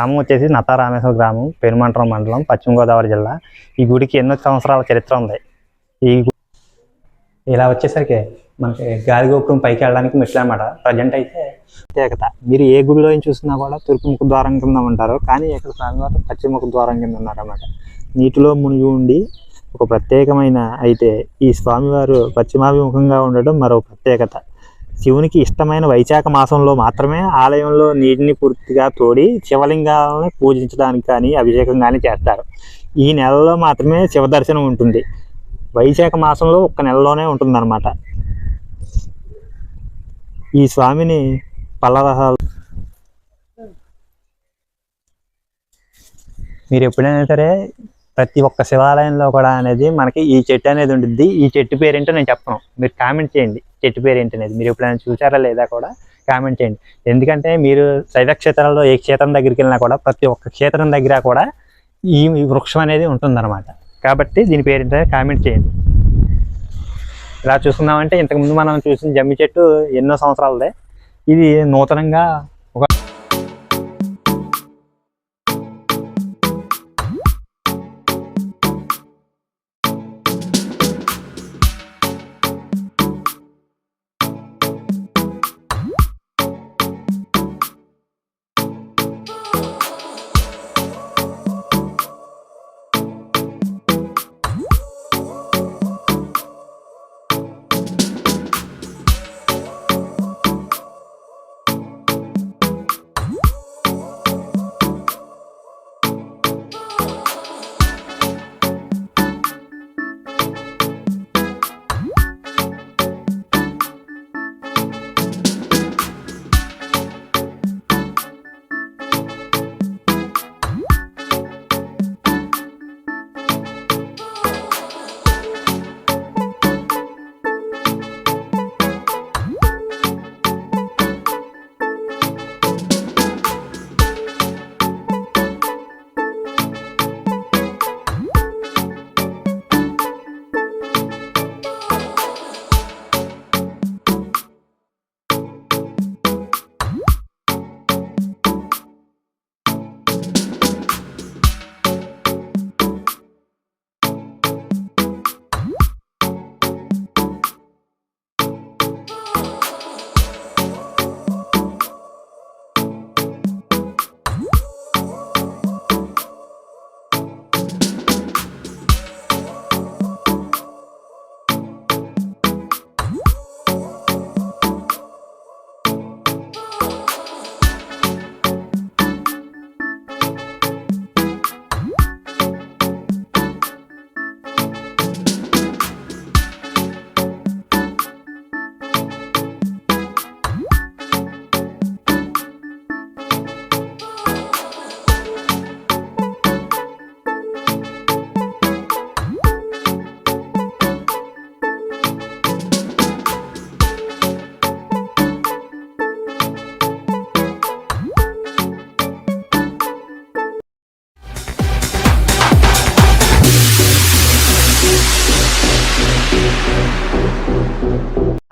గ్రామం వచ్చేసి నత్తారామేశ్వర గ్రామం, పెనుమంట్రం మండలం, పశ్చిమ గోదావరి జిల్లా. ఈ గుడికి ఎన్నో సంవత్సరాల చరిత్ర ఉంది. ఈ ఇలా వచ్చేసరికి మనకి గాలిగోపురం పైకి వెళ్ళడానికి మెట్లు అన్నమాట. ప్రజెంట్ అయితే ప్రత్యేకత. మీరు ఏ గుడిలో చూసినా కూడా తూర్పు ముఖ ద్వారం కింద ఉంటారు, కానీ ఇక్కడ స్వామివారు పశ్చిమ ముఖ ద్వారం కింద ఉన్నారన్నమాట. నీటిలో మునిగి ఉండి ఒక ప్రత్యేకమైన అయితే ఈ స్వామివారు పశ్చిమాభిముఖంగా ఉండడం మరో ప్రత్యేకత. శివునికి ఇష్టమైన వైశాఖ మాసంలో మాత్రమే ఆలయంలో నీటిని పూర్తిగా తోడి శివలింగాలను పూజించడానికి కానీ అభిషేకం కానీ చేస్తారు. ఈ నెలలో మాత్రమే శివ దర్శనం ఉంటుంది. వైశాఖ మాసంలో ఒక్క నెలలోనే ఉంటుందన్నమాట. ఈ స్వామిని పల్లరహాలు మీరు ఎప్పుడైనా సరే ప్రతి ఒక్క శివాలయంలో కూడా అనేది మనకి ఈ చెట్టు అనేది ఉంటుంది. ఈ చెట్టు పేరేంటో నేను చెప్పను, మీరు కామెంట్ చేయండి. చెట్టు పేరు ఏంటనేది మీరు ఎప్పుడైనా చూసారా లేదా కూడా కామెంట్ చేయండి. ఎందుకంటే మీరు శైవ క్షేత్రాల్లో ఏ క్షేత్రం దగ్గరికి వెళ్ళినా కూడా ప్రతి ఒక్క క్షేత్రం దగ్గర కూడా ఈ వృక్షం అనేది ఉంటుందన్నమాట. కాబట్టి దీని పేరు ఏంటో కామెంట్ చేయండి. ఇలా చూసుకున్నామంటే ఇంతకుముందు మనం చూసిన జమ్మి చెట్టు ఎన్నో సంవత్సరాలదే. ఇది నూతనంగా ఒక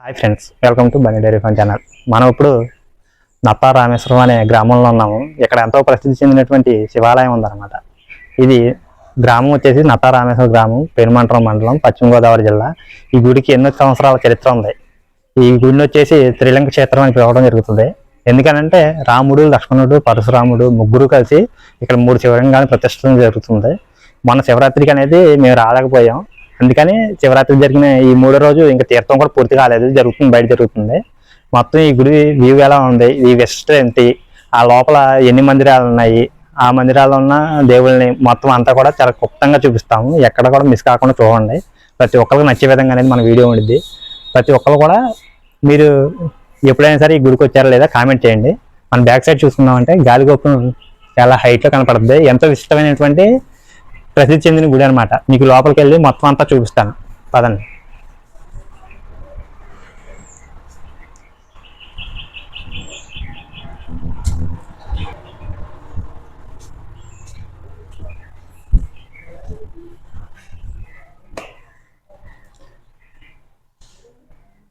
hi friends, welcome to Bunny dairy farm channel. మనం ఇప్పుడు నత్తారామేశ్వరం అనే గ్రామంలో ఉన్నాము. ఇక్కడ ఎంతో ప్రసిద్ధి చెందినటువంటి శివాలయం ఉందన్నమాట. ఇది గ్రామం వచ్చేసి నత్తారామేశ్వర గ్రామం, పెనుమంట్రం మండలం, పశ్చిమ గోదావరి జిల్లా. ఈ గుడికి ఎన్నో సంవత్సరాల చరిత్ర ఉంది. ఈ గుడిని వచ్చేసి త్రిలింగ క్షేత్రం అని పిలవడం జరుగుతుంది. ఎందుకనంటే రాముడు, లక్ష్మణుడు, పరశురాముడు ముగ్గురు కలిసి ఇక్కడ 3 శివలింగాలను ప్రతిష్ఠించడం జరుగుతుంది. మన శివరాత్రికి అనేది మేము రాలేకపోయాం. అందుకని శివరాత్రి జరిగిన ఈ 3వ రోజు ఇంకా తీర్థం కూడా పూర్తి కాలేదు, బయట జరుగుతుంది. మొత్తం ఈ గుడి వ్యూ ఎలా ఉంది, ఈ విశిష్టత ఏంటి, ఆ లోపల ఎన్ని మందిరాలు ఉన్నాయి, ఆ మందిరాల్లో ఉన్న దేవుళ్ళని మొత్తం అంతా కూడా చాలా క్లుప్తంగా చూపిస్తాము. ఎక్కడ కూడా మిస్ కాకుండా చూడండి. ప్రతి ఒక్కరికి నచ్చే విధంగా అనేది మన వీడియో ఉండిద్ది. ప్రతి ఒక్కరు కూడా మీరు ఎప్పుడైనా సరే ఈ గుడికి వచ్చారా లేదా కామెంట్ చేయండి. మన బ్యాక్ సైడ్ చూసుకున్నామంటే గాలిగోపురం చాలా హైట్లో కనపడుతుంది. ఎంతో విశిష్టమైనటువంటి ప్రసిద్ధి చెందిన గుడి అనమాట. మీకు లోపలికి వెళ్ళి మొత్తం అంతా చూపిస్తాను, పదండి.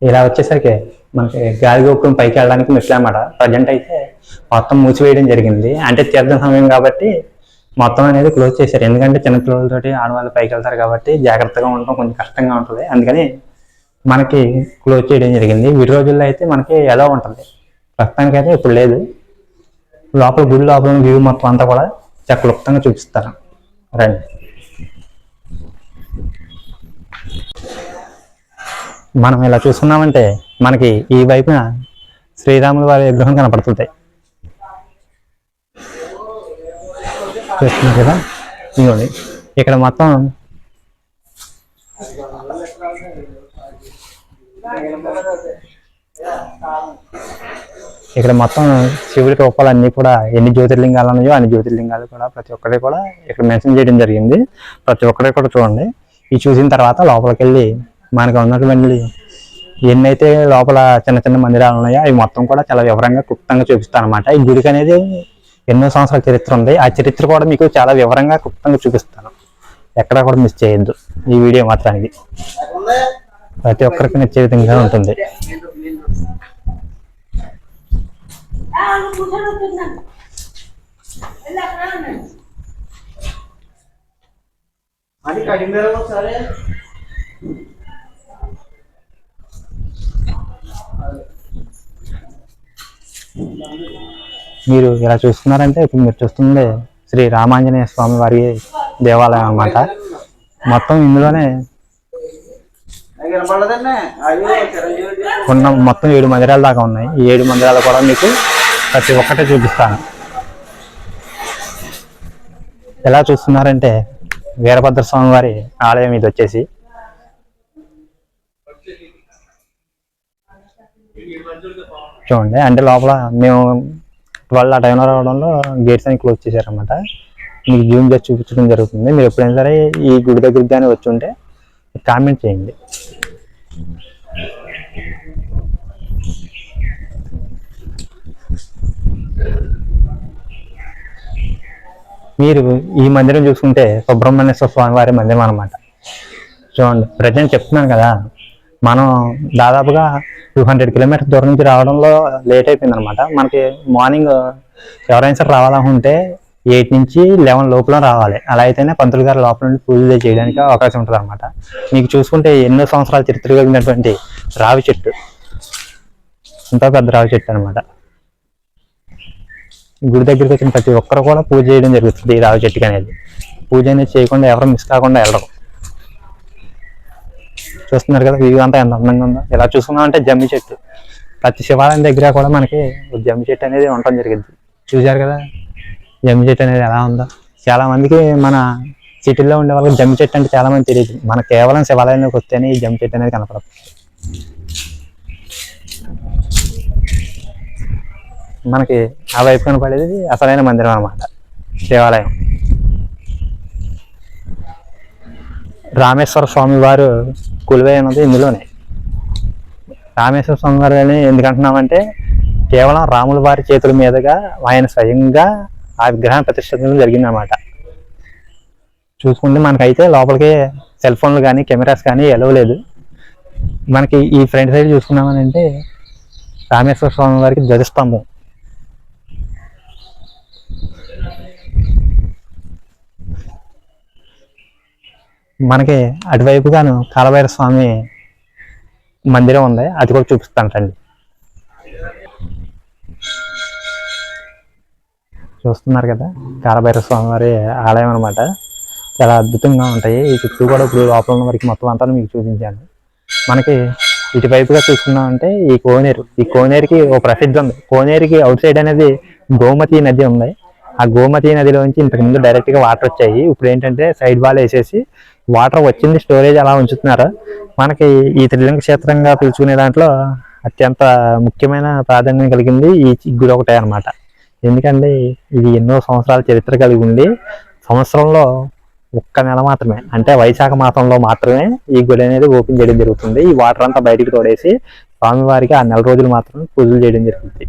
ఇలా వచ్చేసరికి మనకి గాలిగోపురం పైకి వెళ్ళడానికి మెట్లు అన్నమాట. ప్రజెంట్ అయితే మొత్తం మూసివేయడం జరిగింది. అంటే తీర్థం సమయం కాబట్టి మొత్తం అనేది క్లోజ్ చేశారు. ఎందుకంటే చిన్నపిల్లలతోటి ఆడవాళ్ళు పైకి వెళ్తారు కాబట్టి జాగ్రత్తగా ఉండడం కొంచెం కష్టంగా ఉంటుంది. అందుకని మనకి క్లోజ్ చేయడం జరిగింది. వీటి రోజుల్లో అయితే మనకి ఎలా ఉంటుంది, ప్రస్తుతానికి అయితే ఇప్పుడు లేదు. లోపల గుడి లోపల వ్యూ మొత్తం అంతా కూడా చక్కలుప్తంగా చూపిస్తారు. రండి. మనం ఇలా చూసుకున్నామంటే మనకి ఈ వైపున శ్రీరాముల వారి విగ్రహం కనపడుతుంది. చూస్తున్నారు కదా, ఇదిగోండి ఇక్కడ మొత్తం శివుడి రూపాలు అన్ని కూడా ఎన్ని జ్యోతిర్లింగాలు ఉన్నాయో అన్ని జ్యోతిర్లింగాలు కూడా ప్రతి ఒక్కటి కూడా ఇక్కడ మెన్షన్ చేయడం జరిగింది. ప్రతి ఒక్కటి కూడా చూడండి. ఇది చూసిన తర్వాత లోపలికి వెళ్ళి మనకు ఉన్నటువంటి ఎన్నైతే లోపల చిన్న చిన్న మందిరాలు ఉన్నాయో అవి మొత్తం కూడా చాలా వివరంగా క్లుప్తంగా చూపిస్తాను అనమాట. ఈ గుడికి అనేది ఎన్నో సంవత్సరాల చరిత్ర ఉంది. ఆ చరిత్ర కూడా మీకు చాలా వివరంగా క్లుప్తంగా చూపిస్తాను. ఎక్కడా కూడా మిస్ చేయొద్దు ఈ వీడియో మాత్రానికి. ప్రతి ఒక్కరికి నచ్చే విధంగా ఉంటుంది. మీరు ఇలా చూస్తున్నారంటే ఇప్పుడు మీరు చూస్తుంది శ్రీ రామాంజనేయ స్వామి వారి దేవాలయం అన్నమాట. మొత్తం ఇందులోనే ఉన్న మొత్తం 7 మందిరాల దాకా ఉన్నాయి. ఈ 7 మందిరాలు కూడా మీకు ప్రతి ఒక్కటే చూపిస్తాను. ఎలా చూస్తున్నారంటే వీరభద్ర స్వామి వారి ఆలయం ఇది వచ్చేసి. చూడండి, అంటే లోపల మేము 12 ఆ టైంలో రావడంలో గేట్స్ అని క్లోజ్ చేశారనమాట. మీకు జూమ్ చేసి చూపించడం జరుగుతుంది. మీరు ఎప్పుడైనా సరే ఈ గుడి దగ్గరికి కానీ వచ్చి ఉంటే కామెంట్ చేయండి. మీరు ఈ మందిరం చూసుకుంటే సుబ్రహ్మణ్యేశ్వర స్వామి వారి మందిరం అనమాట. చూడండి, ప్రజెంట్ చెప్తున్నాను కదా, మనం దాదాపుగా 200 కిలోమీటర్స్ దూరం నుంచి రావడంలో లేట్ అయిపోయింది అనమాట. మనకి మార్నింగ్ ఎవరైనా సరే రావాలనుకుంటే 8 నుంచి 11 లోపల రావాలి. అలా అయితేనే పంతులు గారు లోపల నుండి పూజలు చేయడానికి అవకాశం ఉంటుంది అనమాట. మీకు చూసుకుంటే ఎన్నో సంవత్సరాల చరిత్ర కలిగినటువంటి రావి చెట్టు, ఎంతో పెద్ద రావి చెట్టు అనమాట. గుడి దగ్గరికి వచ్చిన ప్రతి ఒక్కరు కూడా పూజ చేయడం జరుగుతుంది. ఈ రావి చెట్టుకి అనేది పూజ అనేది చేయకుండా ఎవరు మిస్ కాకుండా వెళ్ళరు. చూస్తున్నారు కదా, వ్యూ అంతా ఎంత అందంగా ఉందో. ఇలా చూసుకున్నామంటే జమ్మి చెట్టు, ప్రతి శివాలయం దగ్గర కూడా మనకి జమ్మి చెట్టు అనేది ఉండటం జరిగింది. చూశారు కదా జమ్మి చెట్టు అనేది ఎలా ఉందో. చాలా మందికి మన సిటీలో ఉండే వాళ్ళకి జమ్మి చెట్టు అంటే చాలా మంది తెలియదు. మన కేవలం శివాలయంలోకి వస్తేనే ఈ జమ్మి చెట్టు అనేది కనపడదు. మనకి ఆ వైపు కనపడేది అసలైన మందిరం అన్నమాట, దేవాలయం. రామేశ్వర స్వామి వారు కొలువై ఉన్నది ఇందులోనే. రామేశ్వర స్వామి వారు అని ఎందుకంటున్నామంటే కేవలం రాముల వారి చేతుల మీదుగా ఆయన స్వయంగా ఆ విగ్రహాన్ని ప్రతిష్ఠించడం జరిగిందన్నమాట. చూసుకుంటే మనకైతే లోపలికి సెల్ ఫోన్లు కానీ కెమెరాస్ కానీ ఎలవ్ లేదు. మనకి ఈ ఫ్రంట్ సైడ్ చూసుకున్నామని అంటే రామేశ్వర స్వామి వారికి ధ్వజస్తంభం. మనకి అటువైపుగాను కాలభైరవ స్వామి మందిరం ఉంది, అది కూడా చూపిస్తాను రండి. చూస్తున్నారు కదా, కాలభైరవ స్వామి వారి ఆలయం అనమాట. చాలా అద్భుతంగా ఉంటాయి. ఈ చుట్టూ కూడా ఇప్పుడు లోపల ఉన్న వరకు మొత్తం అంతా మీకు చూపించాను. మనకి ఇటువైపుగా చూసుకున్నామంటే ఈ కోనేరుకి ఓ ప్రసిద్ధి ఉంది. కోనేరుకి అవుట్ సైడ్ అనేది గోమతి నది ఉంది. ఆ గోమతి నదిలోంచి ఇంతకుముందు డైరెక్ట్గా వాటర్ వచ్చాయి. ఇప్పుడు ఏంటంటే సైడ్ వాల్ వేసేసి వాటర్ వచ్చింది స్టోరేజ్ అలా ఉంచుతున్నారు. మనకి ఈ త్రిలింగ క్షేత్రంగా పిలుచుకునే దాంట్లో అత్యంత ముఖ్యమైన ప్రాధాన్యం కలిగింది ఈ గుడి ఒకటే అనమాట. ఎందుకంటే ఇది ఎన్నో సంవత్సరాల చరిత్ర కలిగి ఉండి సంవత్సరంలో ఒక్క నెల మాత్రమే, అంటే వైశాఖ మాసంలో మాత్రమే ఈ గుడి అనేది ఓపెన్ చేయడం జరుగుతుంది. ఈ వాటర్ అంతా బయటికి తోడేసి స్వామివారికి ఆ నెల రోజులు మాత్రమే పూజలు చేయడం జరుగుతుంది.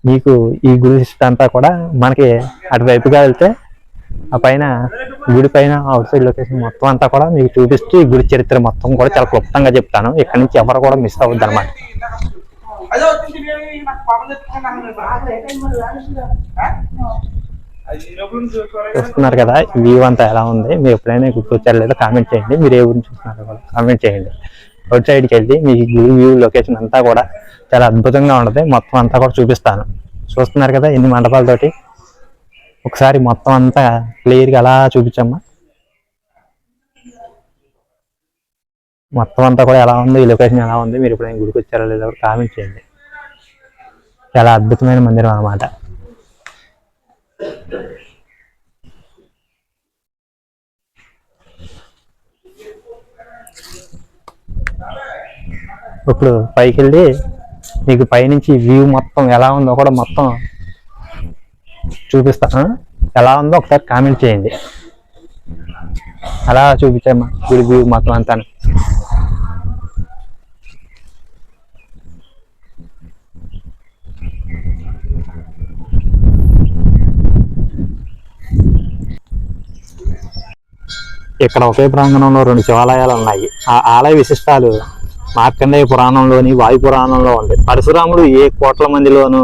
మీకు ఈ గుడి హిస్టరీ అంతా కూడా మనకి అటువైపుగా వెళ్తే ఆ పైన గుడి పైన అవుట్ సైడ్ లొకేషన్ మొత్తం అంతా కూడా మీకు చూపిస్తూ ఈ గుడి చరిత్ర మొత్తం కూడా చాలా క్లుప్తంగా చెప్తాను. ఇక్కడ నుంచి ఎవరు కూడా మిస్ అవ్వద్దు అనమాట. చూస్తున్నారు కదా, వ్యూ అంతా ఎలా ఉంది, మీరు ఎప్పుడైనా గుర్తొచ్చారు లేదా కామెంట్ చేయండి. మీరు ఏ ఊరిని చూస్తున్నారు కూడా కామెంట్ చేయండి. అవుట్ సైడ్కి వెళ్ళి మీ వ్యూ లొకేషన్ అంతా కూడా చాలా అద్భుతంగా ఉంటుంది. మొత్తం అంతా కూడా చూపిస్తాను. చూస్తున్నారు కదా ఎన్ని మండపాలతోటి. ఒకసారి మొత్తం అంతా క్లియర్గా అలా చూపించమ్మా. మొత్తం అంతా కూడా ఎలా ఉంది, ఈ లొకేషన్ ఎలా ఉంది, మీరు ఎప్పుడైనా గుడికి వచ్చారో లేదా కూడా కామెంట్ చేయండి. చాలా అద్భుతమైన మందిరం అన్నమాట. ఇప్పుడు పైకి వెళ్ళి మీకు పైనుంచి వ్యూ మొత్తం ఎలా ఉందో కూడా మొత్తం చూపిస్తాను. ఎలా ఉందో ఒకసారి కామెంట్ చేయండి. అలా చూపించామా గుడి వ్యూ మొత్తం అంతా. ఇక్కడ ఒకే ప్రాంగణంలో 2 శివాలయాలు ఉన్నాయి. ఆ ఆలయ విశిష్టాలు మార్కండేయ పురాణంలోని వాయు పురాణంలో ఉంది. పరశురాముడు ఏ కోట్ల మందిలోనూ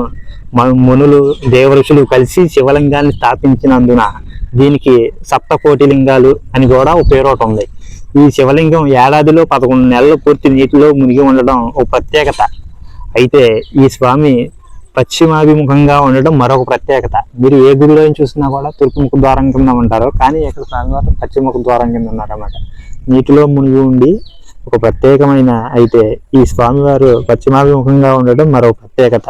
మునులు దేవఋషులు కలిసి శివలింగాన్ని స్థాపించినందున దీనికి 7 కోటి లింగాలు అని కూడా ఒక పేరు ఒకటి ఉంది. ఈ శివలింగం ఏడాదిలో 11 నెలలు పూర్తి నీటిలో మునిగి ఉండడం ఒక ప్రత్యేకత. అయితే ఈ స్వామి పశ్చిమాభిముఖంగా ఉండడం మరొక ప్రత్యేకత. మీరు ఏ గుడిలో చూసినా కూడా తూర్పు ముఖ ద్వారం కింద ఉంటారు, కానీ ఇక్కడ స్వామివారు పశ్చిమ ముఖ ద్వారం కింద ఉన్నారన్నమాట. నీటిలో మునిగి ఉండి ఒక ప్రత్యేకమైన, అయితే ఈ స్వామివారు పశ్చిమాభిముఖంగా ఉండడం మరొక ప్రత్యేకత.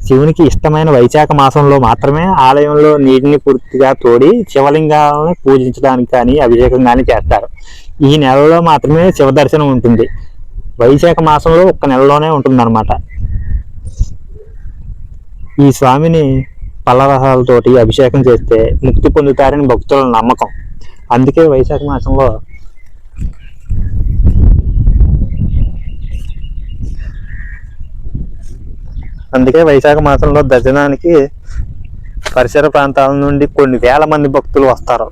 శివునికి ఇష్టమైన వైశాఖ మాసంలో మాత్రమే ఆలయంలో నీటిని పూర్తిగా తోడి శివలింగాలను పూజించడానికి కానీ అభిషేకం కానీ చేస్తారు. ఈ నెలలో మాత్రమే శివ దర్శనం ఉంటుంది. వైశాఖ మాసంలో 1 నెలలోనే ఉంటుంది అన్నమాట. ఈ స్వామిని పల్లరసాలతోటి అభిషేకం చేస్తే ముక్తి పొందుతారని భక్తుల నమ్మకం. అందుకే వైశాఖ మాసంలో దర్శనానికి పరిసర ప్రాంతాల నుండి కొన్ని వేల మంది భక్తులు వస్తారు.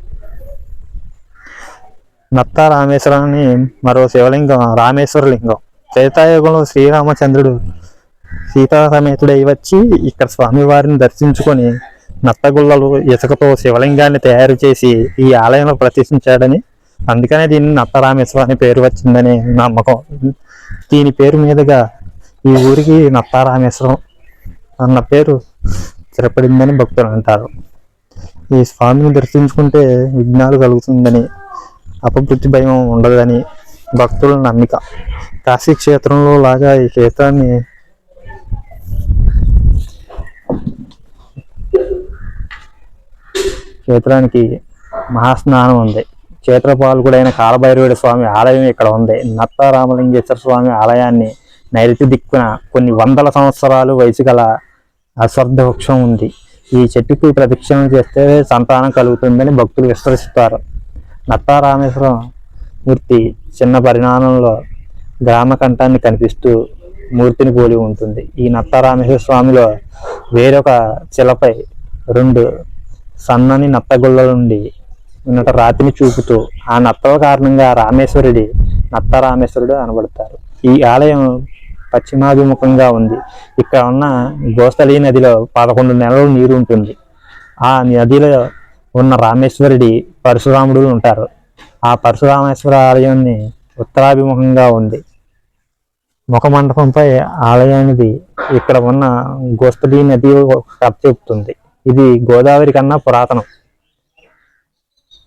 నత్త రామేశ్వరాన్ని మరో శివలింగం రామేశ్వర లింగం. త్రేతాయుగంలో శ్రీరామచంద్రుడు సీతా సమేతుడై వచ్చి ఇక్కడ స్వామివారిని దర్శించుకొని నత్తగుళ్ళలు ఇసుకతో శివలింగాన్ని తయారు చేసి ఈ ఆలయంలో ప్రతిష్ఠించాడని, అందుకనే దీన్ని నత్తరామేశ్వరం అనే పేరు వచ్చిందని నమ్మకం. దీని పేరు మీదుగా ఈ ఊరికి నత్తారామేశ్వరం అన్న పేరు స్థిరపడిందని భక్తులు అంటారు. ఈ స్వామిని దర్శించుకుంటే విఘ్నాలు కలుగుతుందని, అపమృత్యు భయం ఉండదని భక్తుల నమ్మిక. కాశీ క్షేత్రంలో లాగా ఈ క్షేత్రానికి మహాస్నానం ఉంది. క్షేత్రపాలకుడైన కాలభైరవుడి స్వామి ఆలయం ఇక్కడ ఉంది. నత్త రామలింగేశ్వర స్వామి ఆలయాన్ని నైరుతి దిక్కున కొన్ని వందల సంవత్సరాలు వయసు గల అశ్వత్థ వృక్షం ఉంది. ఈ చెట్టుకు ప్రదక్షిణలు చేస్తే సంతానం కలుగుతుందని భక్తులు విశ్వసిస్తారు. నత్త రామేశ్వరం మూర్తి చిన్న పరిమాణంలో గ్రామ కంఠాన్ని కనిపిస్తూ మూర్తిని పోలి ఉంటుంది. ఈ నత్త రామేశ్వర స్వామిలో వేరొక శిలపై 2 సన్నని నత్తగుళ్ళ నుండి ఉన్నట రాతిని చూపుతూ ఆ నత్తల కారణంగా రామేశ్వరుడి నత్త రామేశ్వరుడు అనబడతారు. ఈ ఆలయం పశ్చిమాభిముఖంగా ఉంది. ఇక్కడ ఉన్న గోస్తలి నదిలో 11 నెలలు నీరు ఉంటుంది. ఆ నదిలో ఉన్న రామేశ్వరుడి పరశురాముడు ఉంటారు. ఆ పరశురామేశ్వర ఆలయాన్ని ఉత్తరాభిముఖంగా ఉంది. ముఖ మండపంపై ఆలయానికి ఇక్కడ ఉన్న గోస్తలి నది కథ చెబుతుంది. ఇది గోదావరి కన్నా పురాతనం.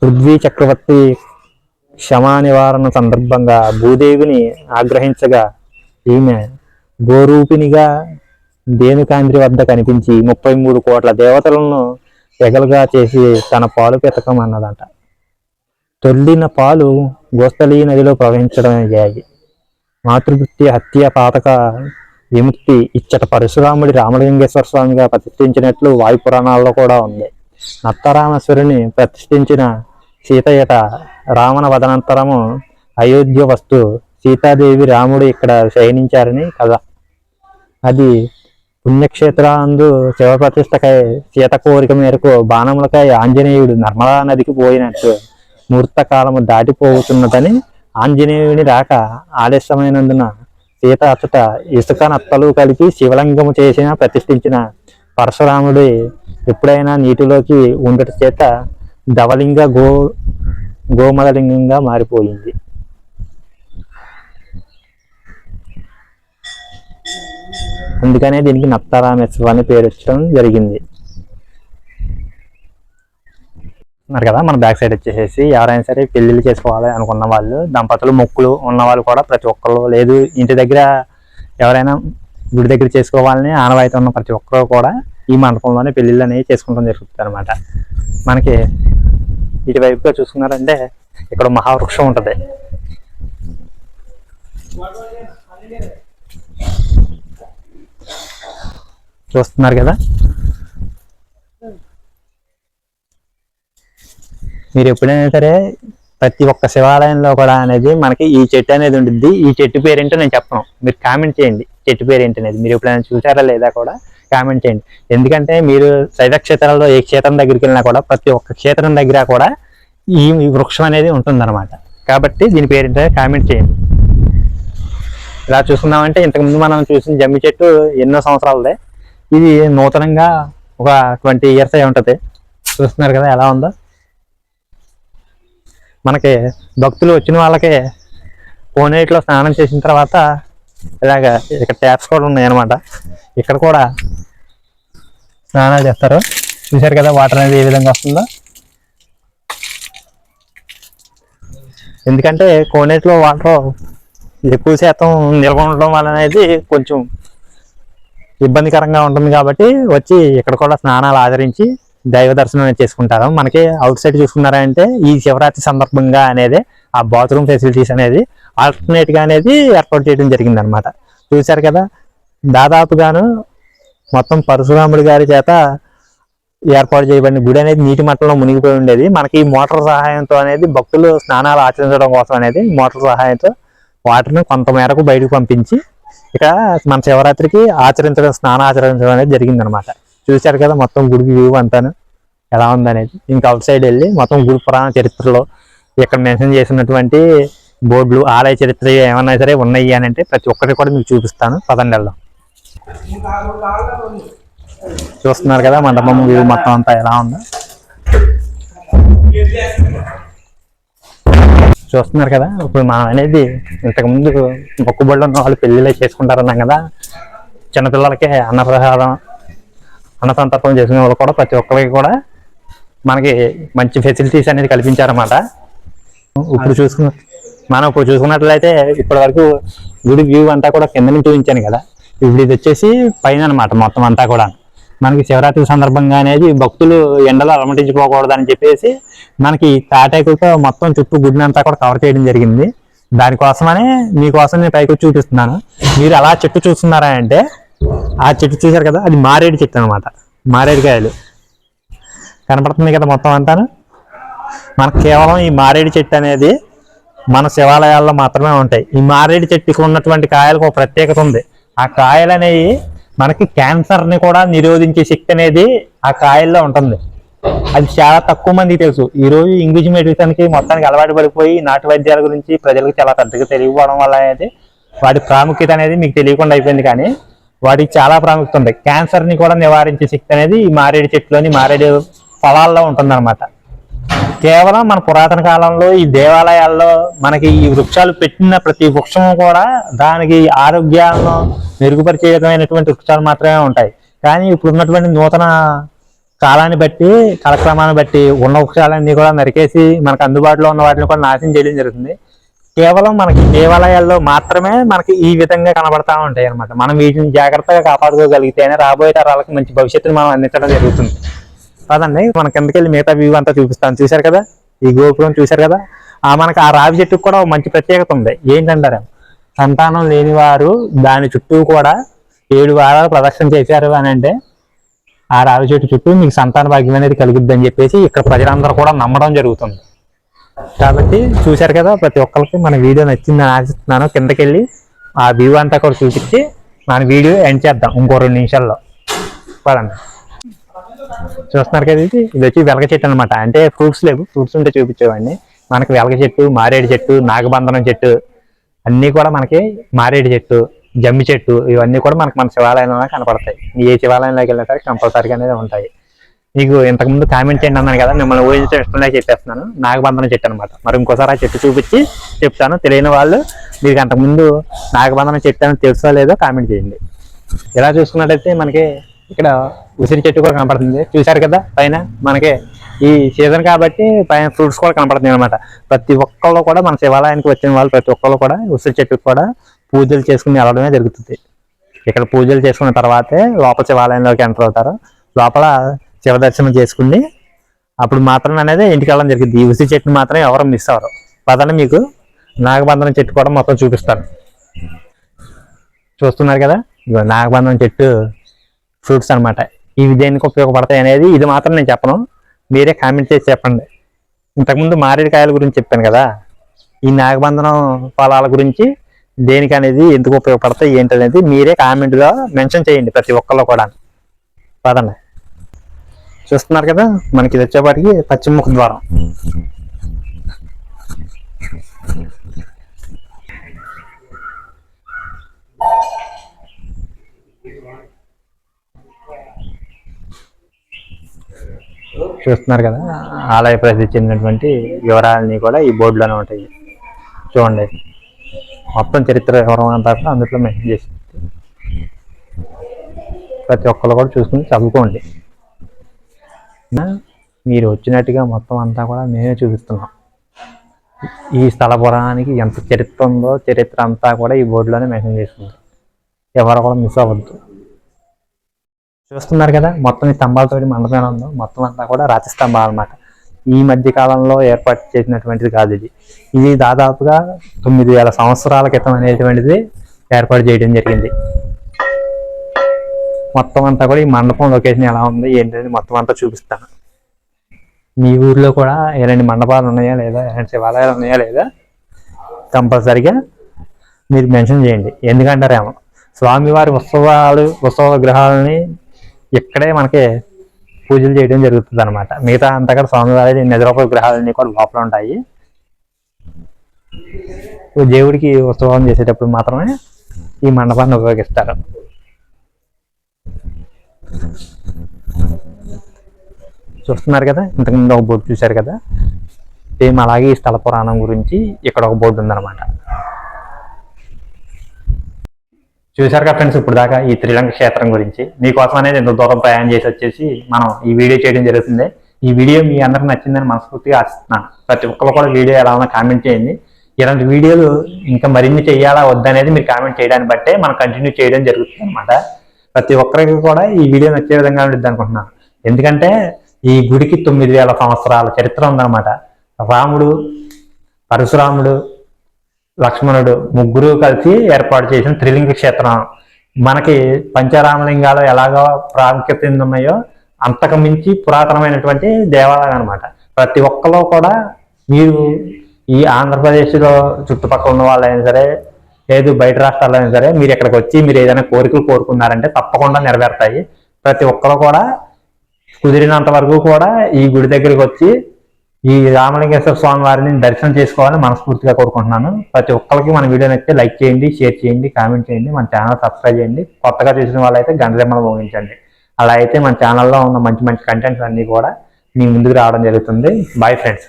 పృథ్వీ చక్రవర్తి క్షమా నివారణ సందర్భంగా భూదేవిని ఆగ్రహించగా ఈమె గోరూపినిగా ధేనుకాంద్రి వద్ద కనిపించి 33 కోట్ల దేవతలను ఎగలుగా చేసి తన పాలు పెతకమన్నదంట. తొల్లిన పాలు గోస్తలి నదిలో ప్రవహించడమయ్యాయి. మాతృవృత్తి హత్య పాతక విముక్తి ఇచ్చట పరశురాముడి రామలింగేశ్వర స్వామిగా ప్రతిష్ఠించినట్లు వాయు పురాణాల్లో కూడా ఉంది. నత్తరామేశ్వరుని ప్రతిష్ఠించిన సీతయట రావణ వదనంతరము అయోధ్య వస్తు సీతాదేవి రాముడు ఇక్కడ శయనించారని కథ. అది పుణ్యక్షేత్రాందు శివప్రతిష్టకై సీత కోరిక మేరకు బాణములకై ఆంజనేయుడు నర్మదా నదికి పోయినట్టు ముహూర్త కాలము దాటిపోతున్నదని, ఆంజనేయుని రాక ఆలస్యమైనందున సీత అచ్చట ఇసుక నత్తలు కలిపి శివలింగము చేసిన ప్రతిష్ఠించిన పరశురాముడి ఎప్పుడైనా నీటిలోకి ఉండట చేత ధవలింగ గోమదలింగంగా మారిపోయింది. అందుకనే దీనికి నత్తారామేశ్వరం అని పేరు వచ్చడం జరిగింది. ఉన్నారు కదా, మన బ్యాక్ సైడ్ వచ్చేసేసి ఎవరైనా సరే పెళ్లిళ్ళు చేసుకోవాలి అనుకున్న వాళ్ళు, దంపతులు మొక్కులు ఉన్న వాళ్ళు కూడా ప్రతి ఒక్కరు, లేదు ఇంటి దగ్గర ఎవరైనా గుడి దగ్గర చేసుకోవాలని ఆనవాయితీ ఉన్న ప్రతి ఒక్కరు కూడా ఈ మండపంలోనే పెళ్లిళ్ళు అనేవి చేసుకోవడం జరుగుతుంది అనమాట. మనకి ఇటువైపుగా చూసుకున్నారంటే ఇక్కడ మహావృక్షం ఉంటుంది. చూస్తున్నారు కదా, మీరు ఎప్పుడైనా సరే ప్రతి ఒక్క శివాలయంలో కూడా అనేది మనకి ఈ చెట్టు అనేది ఉంటుంది. ఈ చెట్టు పేరేంటో నేను చెప్పను, మీరు కామెంట్ చేయండి చెట్టు పేరేంటి అనేది. మీరు ఎప్పుడైనా చూసారా లేదా కూడా కామెంట్ చేయండి. ఎందుకంటే మీరు శైవ క్షేత్రాల్లో ఏ క్షేత్రం దగ్గరికి వెళ్ళినా కూడా ప్రతి ఒక్క క్షేత్రం దగ్గర కూడా ఈ వృక్షం అనేది ఉంటుందన్నమాట. కాబట్టి దీని పేరేంటో కామెంట్ చేయండి. ఇలా చూసుకున్నామంటే ఇంతకుముందు మనం చూసిన జమ్మి చెట్టు ఎన్నో సంవత్సరాలదే, ఇది నూతనంగా ఒక 20 years అయి ఉంటుంది. చూస్తున్నారు కదా ఎలా ఉందో. మనకి భక్తులు వచ్చిన వాళ్ళకి కోనేటిలో స్నానం చేసిన తర్వాత ఇలాగ ఇక్కడ ట్యాప్స్ కూడా ఉన్నాయన్నమాట. ఇక్కడ కూడా స్నానాలు చేస్తారు. చూశారు కదా వాటర్ అనేది ఏ విధంగా వస్తుందో. ఎందుకంటే కోనేటిలో వాటర్ ఎక్కువ శాతం నిల్వ ఉండడం వల్ల అనేది కొంచెం ఇబ్బందికరంగా ఉంటుంది. కాబట్టి వచ్చి ఇక్కడ కూడా స్నానాలు ఆచరించి దైవ దర్శనం చేసుకుంటారు. మనకి అవుట్ సైడ్ చూసుకున్నారంటే ఈ శివరాత్రి సందర్భంగా అనేది ఆ బాత్రూమ్ ఫెసిలిటీస్ అనేది ఆల్టర్నేట్ గా అనేది ఏర్పాటు చేయడం జరిగింది అనమాట. చూశారు కదా, దాదాపుగాను మొత్తం పరశురాముడి గారి చేత ఏర్పాటు చేయబడిన గుడి అనేది నీటి మట్టంలో మునిగిపోయి ఉండేది. మనకి మోటార్ సహాయంతో అనేది భక్తులు స్నానాలు ఆచరించడం కోసం అనేది మోటార్ సహాయంతో వాటర్ని కొంత మేరకు బయటకు పంపించి ఇక్కడ మన శివరాత్రికి స్నానాచరించడం అనేది జరిగింది అనమాట. చూశారు కదా మొత్తం గుడి వ్యూ అంతాను ఎలా ఉందనేది. ఇంకా అవుట్ సైడ్ వెళ్ళి మొత్తం గుడి పురాణ చరిత్రలో ఇక్కడ మెన్షన్ చేసినటువంటి బోర్డులు, ఆలయ చరిత్ర ఏమన్నా సరే ఉన్నాయి అని అంటే ప్రతి ఒక్కటి కూడా మీకు చూపిస్తాను. పదండెల్లో చూస్తున్నారు కదా మండపం వ్యూ మొత్తం అంతా ఎలా ఉందో చూస్తున్నారు కదా. ఇప్పుడు మనం అనేది ఇంతకుముందు మొక్కుబళ్ళు ఉన్న వాళ్ళు పెళ్ళిళ్ళే చేసుకుంటారన్నాం కదా. చిన్నపిల్లలకి అన్నసంతర్పణ చేసుకునే వాళ్ళు కూడా ప్రతి ఒక్కరికి కూడా మనకి మంచి ఫెసిలిటీస్ అనేది కల్పించారన్నమాట. ఇప్పుడు చూసుకున్నట్లయితే ఇప్పటి వరకు గుడి వ్యూ అంతా కూడా కింద నుంచి చూపించాను కదా. ఇప్పుడు ఇది వచ్చేసి పైన అనమాట. మొత్తం అంతా కూడా మనకి శివరాత్రి సందర్భంగా అనేది భక్తులు ఎండలో అలమటించిపోకూడదని చెప్పేసి మనకి తాటాకులతో మొత్తం చుట్టూ గుడిని అంతా కూడా కవర్ చేయడం జరిగింది. దానికోసమనే మీకోసం నేను పైకి చూపిస్తున్నాను. మీరు అలా చెట్టు చూస్తున్నారా అంటే ఆ చెట్టు చూశారు కదా, అది మారేడు చెట్టు అనమాట. మారేడుకాయలు కనపడుతుంది కదా మొత్తం అంతాను. మనకు కేవలం ఈ మారేడు చెట్టు అనేది మన శివాలయాల్లో మాత్రమే ఉంటాయి. ఈ మారేడు చెట్టుకు ఉన్నటువంటి కాయలకు ఒక ప్రత్యేకత ఉంది. ఆ కాయలు అనేవి మనకి క్యాన్సర్ని కూడా నిరోధించే శక్తి అనేది ఆ కాయల్లో ఉంటుంది. అది చాలా తక్కువ మందికి తెలుసు. ఈరోజు ఇంగ్లీష్ మెడిసిన్కి మొత్తానికి అలవాటు పడిపోయి నాటు వైద్యాల గురించి ప్రజలకు చాలా పెద్దగా తెలియకపోవడం వల్ల అనేది వాటి ప్రాముఖ్యత అనేది మీకు తెలియకుండా అయిపోయింది. కానీ వాటికి చాలా ప్రాముఖ్యత ఉంది. క్యాన్సర్ని కూడా నివారించే శక్తి అనేది ఈ మారేడు చెట్టులోని మారేడు ఫలాల్లో ఉంటుందన్నమాట. కేవలం మన పురాతన కాలంలో ఈ దేవాలయాల్లో మనకి ఈ వృక్షాలు పెట్టిన ప్రతి వృక్షం కూడా దానికి ఆరోగ్యాలను మెరుగుపరిచేటటువంటి వృక్షాలు మాత్రమే ఉంటాయి. కానీ ఇప్పుడు ఉన్నటువంటి నూతన కాలాన్ని బట్టి, కాలక్రమాన్ని బట్టి ఉన్న వృక్షాలన్నీ కూడా నరికేసి మనకు అందుబాటులో ఉన్న వాటిని కూడా నాశనం చేయడం జరుగుతుంది. కేవలం మనకి దేవాలయాల్లో మాత్రమే మనకి ఈ విధంగా కనబడతా ఉంటాయి అనమాట. మనం వీటిని జాగ్రత్తగా కాపాడుకోగలిగితేనే రాబోయే తరాలకు మంచి భవిష్యత్తును మనం అందించడం జరుగుతుంది. కాదండి, మన కిందకెళ్ళి మిగతా వ్యూ అంతా చూపిస్తాను. చూశారు కదా ఈ గోపురం, చూశారు కదా. మనకి ఆ రావి చెట్టుకు కూడా మంచి ప్రత్యేకత ఉంది. ఏంటంటారు, సంతానం లేని వారు దాని చుట్టూ కూడా 7 వారాలు ప్రదక్షిణ చేశారు అని అంటే ఆ రావి చెట్టు చుట్టూ మీకు సంతాన భాగ్యం అనేది కలుగుద్ది అని చెప్పేసి ఇక్కడ ప్రజలందరూ కూడా నమ్మడం జరుగుతుంది. కాబట్టి చూశారు కదా, ప్రతి ఒక్కరికి మన వీడియో నచ్చిందని ఆశిస్తున్నాను. కిందకెళ్ళి ఆ వ్యూ అంతా కూడా చూపించి మన వీడియో ఎండ్ చేద్దాం ఇంకో 2 నిమిషాల్లో. పదండి. చూస్తున్నారు కదా, ఇది వచ్చి వెలగ చెట్టు అనమాట. అంటే ఫ్రూట్స్ లేవు, ఫ్రూట్స్ ఉంటే చూపించేవాడిని. మనకి వెలగ చెట్టు, మారేడు చెట్టు, నాగబంధనం చెట్టు అన్నీ కూడా మనకి మారేడు చెట్టు, జమ్మి చెట్టు ఇవన్నీ కూడా మనకు మన శివాలయంలో కనపడతాయి. ఏ శివాలయంలోకి వెళ్ళినా సరే కంపల్సరీగా అనేది ఉంటాయి. మీకు ఇంతకుముందు కామెంట్ చేయండి అన్నాను కదా, మిమ్మల్ని ఊహించే ఇష్టంగా చెప్పేస్తున్నాను. నాగబంధనం చెట్టు అనమాట. మరి ఇంకోసారి ఆ చెట్టు చూపించి చెప్తాను. తెలియని వాళ్ళు మీకు అంతకుముందు నాగబంధనం చెట్టు అని తెలుసో లేదో కామెంట్ చేయండి. ఇలా చూసుకున్నట్టయితే మనకి ఇక్కడ ఉసిరి చెట్టు కూడా కనపడుతుంది. చూశారు కదా పైన మనకి ఈ సీజన్ కాబట్టి పైన ఫ్రూట్స్ కూడా కనపడుతుంది అనమాట. ప్రతి ఒక్కళ్ళు కూడా మన శివాలయానికి వచ్చిన వాళ్ళు ప్రతి ఒక్కళ్ళు కూడా ఉసిరి చెట్టుకు కూడా పూజలు చేసుకుని వెళ్ళడమే జరుగుతుంది. ఇక్కడ పూజలు చేసుకున్న తర్వాతే లోపల శివాలయంలోకి ఎంటర్ అవుతారు. లోపల శివ దర్శనం చేసుకుని అప్పుడు మాత్రం అనేది ఇంటికి వెళ్ళడం జరిగింది. ఈ ఉసిరి చెట్టుని మాత్రం ఎవరు మిస్ అవ్వరు. పదండి మీకు నాగబంధనం చెట్టు కూడా మొత్తం చూపిస్తాను. చూస్తున్నారు కదా, నాగబంధనం చెట్టు ఫ్రూట్స్ అనమాట. ఇవి దేనికి ఉపయోగపడతాయి అనేది ఇది మాత్రం నేను చెప్పను, మీరే కామెంట్ చేసి చెప్పండి. ఇంతకుముందు మారేడుకాయల గురించి చెప్పాను కదా, ఈ నాగబంధనం ఫలాల గురించి దేనికి అనేది ఎందుకు ఉపయోగపడతాయి ఏంటి అనేది మీరే కామెంట్లో మెన్షన్ చేయండి ప్రతి ఒక్కళ్ళు కూడా. పదండి. చూస్తున్నారు కదా, మనకి ఇది వచ్చేపాటికి పశ్చిమ ముఖ ద్వారం. చూస్తున్నారు కదా, ఆలయ ప్రసిద్ధి చెందినటువంటి వివరాలన్నీ కూడా ఈ బోర్డులోనే ఉంటాయి. చూడండి, మొత్తం చరిత్ర వివరం అంతా కూడా అందులో మెన్షన్ చేసి ప్రతి ఒక్కరు కూడా చూసుకుని చదువుకోండి. మీరు వచ్చినట్టుగా మొత్తం అంతా కూడా మేమే చూపిస్తున్నాం. ఈ స్థల పురాణానికి ఎంత చరిత్ర ఉందో చరిత్ర అంతా కూడా ఈ బోర్డులోనే మెన్షన్ చేస్తుంది. ఎవరు కూడా మిస్ అవ్వద్దు. చూస్తున్నారు కదా, మొత్తం ఈ స్తంభాలతో మండపం ఉందో మొత్తం అంతా కూడా రాతి స్తంభాలు అన్నమాట. ఈ మధ్య కాలంలో ఏర్పాటు చేసినటువంటిది కాదు ఇది. ఇది దాదాపుగా 9000 సంవత్సరాల క్రితం అనేటువంటిది ఏర్పాటు చేయడం జరిగింది. మొత్తం అంతా కూడా ఈ మండపం లొకేషన్ ఎలా ఉంది ఏంటనేది మొత్తం అంతా చూపిస్తాను. మీ ఊర్లో కూడా ఎలాంటి మండపాలు ఉన్నాయా లేదా, ఎలాంటి శివాలయాలు ఉన్నాయా లేదా కంపల్సరిగా మీరు మెన్షన్ చేయండి. ఎందుకంటారేమో స్వామివారి ఉత్సవ విగ్రహాలని ఇక్కడే మనకి పూజలు చేయడం జరుగుతుంది అనమాట. మిగతా అంతా కూడా స్వామివారి నిజరూప విగ్రహాలన్నీ కూడా లోపల ఉంటాయి. దేవుడికి ఉత్సవం చేసేటప్పుడు మాత్రమే ఈ మండపాన్ని ఉపయోగిస్తారు. చూస్తున్నారు కదా, ఇంతకుముందు ఒక బోర్డు చూశారు కదా, సేమ్ అలాగే ఈ స్థల పురాణం గురించి ఇక్కడ ఒక బోర్డు ఉందన్నమాట. చూశారు కదా ఫ్రెండ్స్, ఇప్పుడు దాకా ఈ త్రిలంక క్షేత్రం గురించి మీకోసం అనేది ఎంత దూరం ప్రయాణం చేసి వచ్చేసి మనం ఈ వీడియో చేయడం జరుగుతుంది. ఈ వీడియో మీ అందరికి నచ్చిందని మనస్ఫూర్తిగా ఆశిస్తున్నాను. ప్రతి ఒక్కరు కూడా వీడియో ఎలా ఉన్నా కామెంట్ చేయండి. ఇలాంటి వీడియోలు ఇంకా మరిన్ని చేయాలా వద్దనేది మీరు కామెంట్ చేయడాన్ని బట్టే మనం కంటిన్యూ చేయడం జరుగుతుంది అనమాట. ప్రతి ఒక్కరికి కూడా ఈ వీడియో నచ్చే విధంగా ఉంటుంది అనుకుంటున్నాను. ఎందుకంటే ఈ గుడికి 9000 సంవత్సరాల చరిత్ర ఉందన్నమాట. రాముడు, పరశురాముడు, లక్ష్మణుడు ముగ్గురు కలిసి ఏర్పాటు చేసిన త్రిలింగ క్షేత్రం. మనకి పంచరామలింగాలు ఎలాగో ప్రాముఖ్యత ఉన్నాయో అంతకు మించి పురాతనమైనటువంటి దేవాలయం అనమాట. ప్రతి ఒక్కరు కూడా మీరు ఈ ఆంధ్రప్రదేశ్లో చుట్టుపక్కల ఉన్న వాళ్ళైనా సరే లేదు బయట రాష్ట్రాల్లో అయినా సరే మీరు ఇక్కడికి వచ్చి మీరు ఏదైనా కోరికలు కోరుకున్నారంటే తప్పకుండా నెరవేరుతాయి. ప్రతి ఒక్కరు కూడా కుదిరినంత వరకు కూడా ఈ గుడి దగ్గరికి వచ్చి ఈ రామలింగేశ్వర స్వామి వారిని దర్శనం చేసుకోవాలని మనస్ఫూర్తిగా కోరుకుంటున్నాను. ప్రతి ఒక్కరికి మన వీడియో నచ్చితే లైక్ చేయండి, షేర్ చేయండి, కామెంట్ చేయండి, మన ఛానల్ సబ్స్క్రైబ్ చేయండి. కొత్తగా చూసిన వాళ్ళైతే గంట సింబల్ మోగించండి. అలా అయితే మన ఛానల్లో ఉన్న మంచి మంచి కంటెంట్స్ అన్నీ కూడా మీ ముందుకు రావడం జరుగుతుంది. Bye friends.